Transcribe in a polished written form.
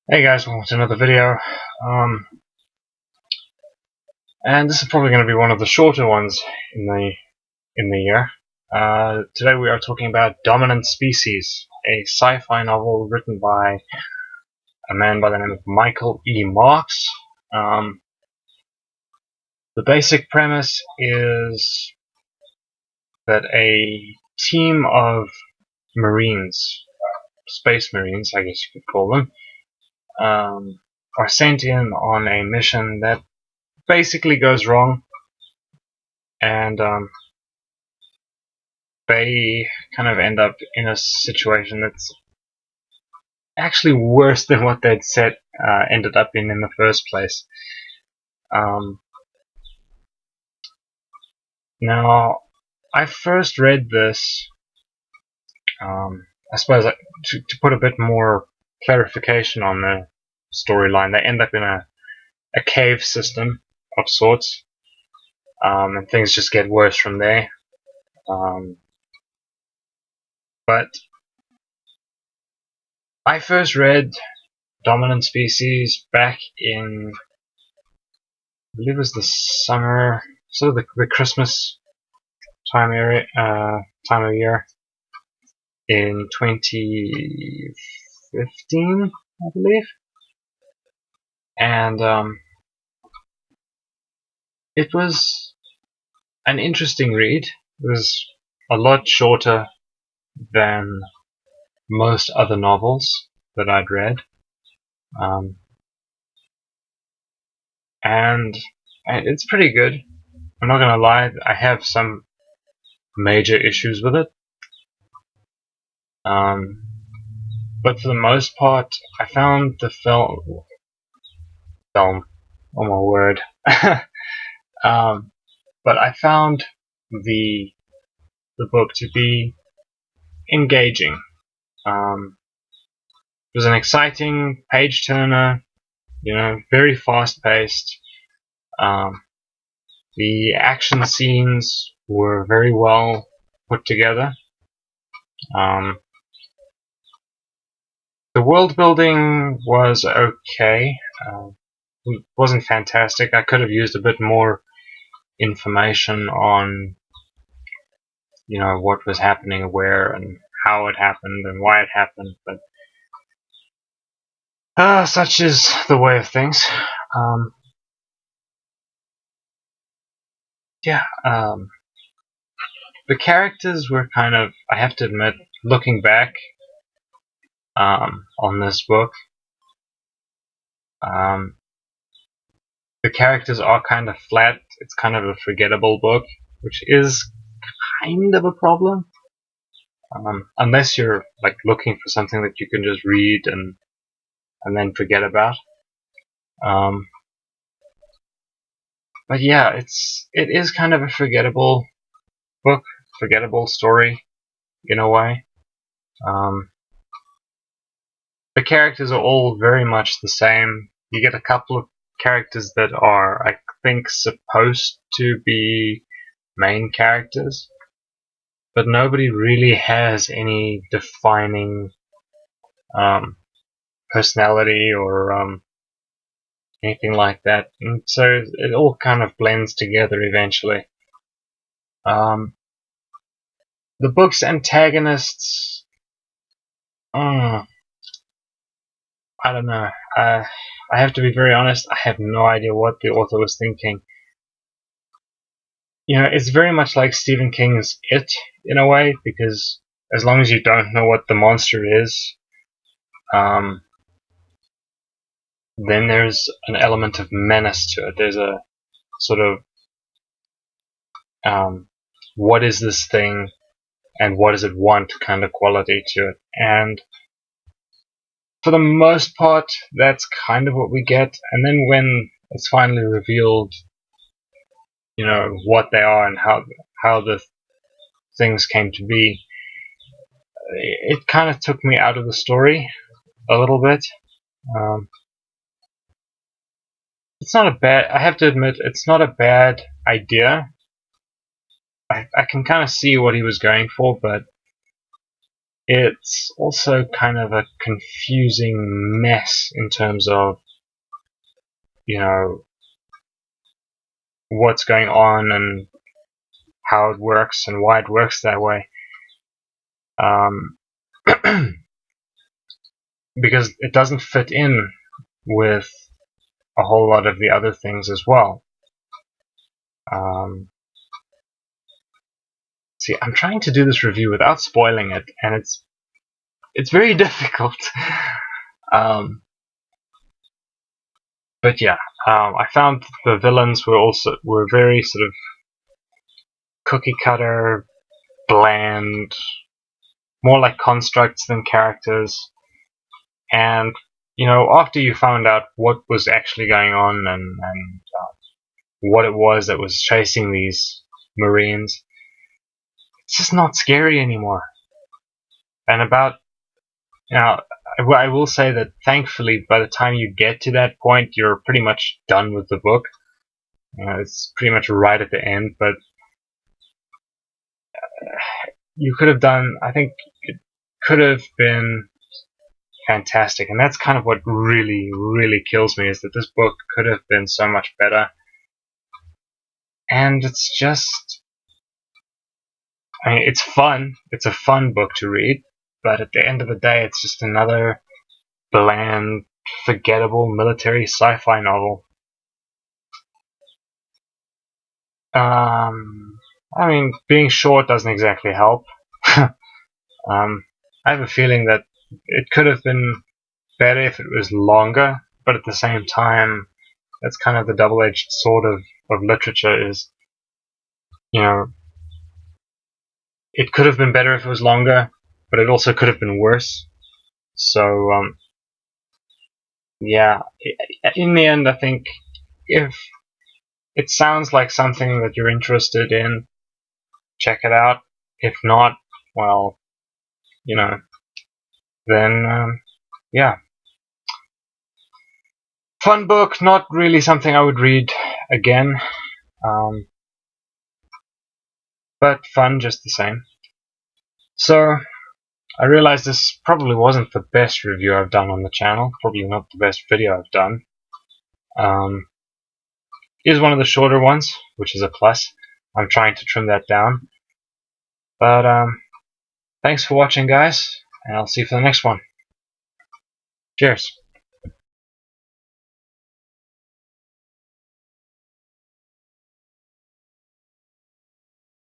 Hey guys, welcome to another video. Um, and this is probably going to be one of the shorter ones in the year. Today we are talking about Dominant Species, a sci-fi novel written by a man by the name of Michael E. Marks. The basic premise is that a team of Marines, space Marines, I guess you could call them, are sent in on a mission that basically goes wrong, and they kind of end up in a situation that's actually worse than what they'd ended up in the first place. Um, Now, I first read this, I suppose, to put a bit more clarification on the storyline. They end up in a cave system of sorts, and things just get worse from there. But I first read Dominant Species back in, I believe it was the summer, sort of the Christmas time of year in 2015, I believe, and it was an interesting read. It was a lot shorter than most other novels that I'd read, and it's pretty good. I'm not gonna lie, I have some major issues with it, but for the most part, I found the film, oh my word, but I found the book to be engaging. It was an exciting page turner, very fast paced. The action scenes were very well put together. The world building was okay. It wasn't fantastic. I could have used a bit more information on, what was happening where and how it happened and why it happened, but such is the way of things. The characters were kind of, I have to admit, looking back on this book, the characters are kind of flat. It's kind of a forgettable book, which is kind of a problem. Unless you're like looking for something that you can just read and then forget about. But yeah, it is kind of a forgettable book, forgettable story in a way. The characters are all very much the same. You get a couple of characters that are, I think, supposed to be main characters, but nobody really has any defining personality or anything like that, and so it all kind of blends together eventually. The book's antagonists, I don't know. I have to be very honest, I have no idea what the author was thinking. It's very much like Stephen King's It, in a way, because as long as you don't know what the monster is, then there's an element of menace to it. There's a sort of what is this thing and what does it want kind of quality to it. And for the most part, that's kind of what we get. And then when it's finally revealed, what they are and how the things came to be, it kind of took me out of the story a little bit. It's not a bad, I have to admit, it's not a bad idea. I can kind of see what he was going for, but it's also kind of a confusing mess in terms of, you know, what's going on and how it works and why it works that way. Because it doesn't fit in with a whole lot of the other things as well. See, I'm trying to do this review without spoiling it, and it's very difficult. But yeah, I found the villains were very sort of cookie cutter, bland, more like constructs than characters. And after you found out what was actually going on and what it was that was chasing these Marines, it's just not scary anymore. And I will say that thankfully, by the time you get to that point, you're pretty much done with the book. It's pretty much right at the end, but you could have done. I think it could have been fantastic, and that's kind of what really, really kills me, is that this book could have been so much better. And it's just, I mean, it's fun. It's a fun book to read, but at the end of the day, it's just another bland, forgettable military sci-fi novel. I mean, being short doesn't exactly help. I have a feeling that it could have been better if it was longer, but at the same time, that's kind of the double-edged sword of literature is, it could have been better if it was longer, but it also could have been worse. So, yeah, in the end, I think if it sounds like something that you're interested in, check it out. If not, well, then, yeah. Fun book, not really something I would read again, but fun just the same. So, I realize this probably wasn't the best review I've done on the channel, probably not the best video I've done. It is one of the shorter ones, which is a plus. I'm trying to trim that down. But thanks for watching, guys, and I'll see you for the next one. Cheers.